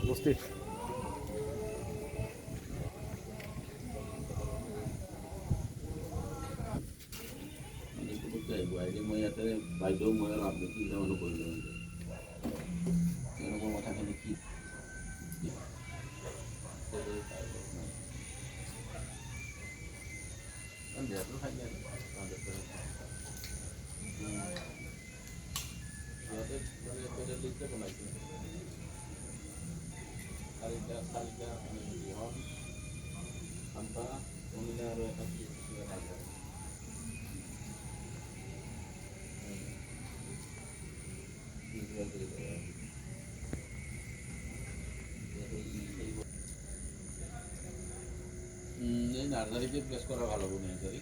উপস্থিত। মই ইয়াতে বাইদেউ মই ৰাজনীতি মানুহ কৰিলোঁ তেওঁলোকৰ কথাখিনি কি দেহটো খাই সিহঁতে মানে পেডেলিষ্টে বনাইছে চাৰিটা মানে বিহন খাম্পা কমিলা আৰু এটা এই নার্সারিতে প্লেস করা ভালো হবে নার্সারি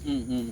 হুম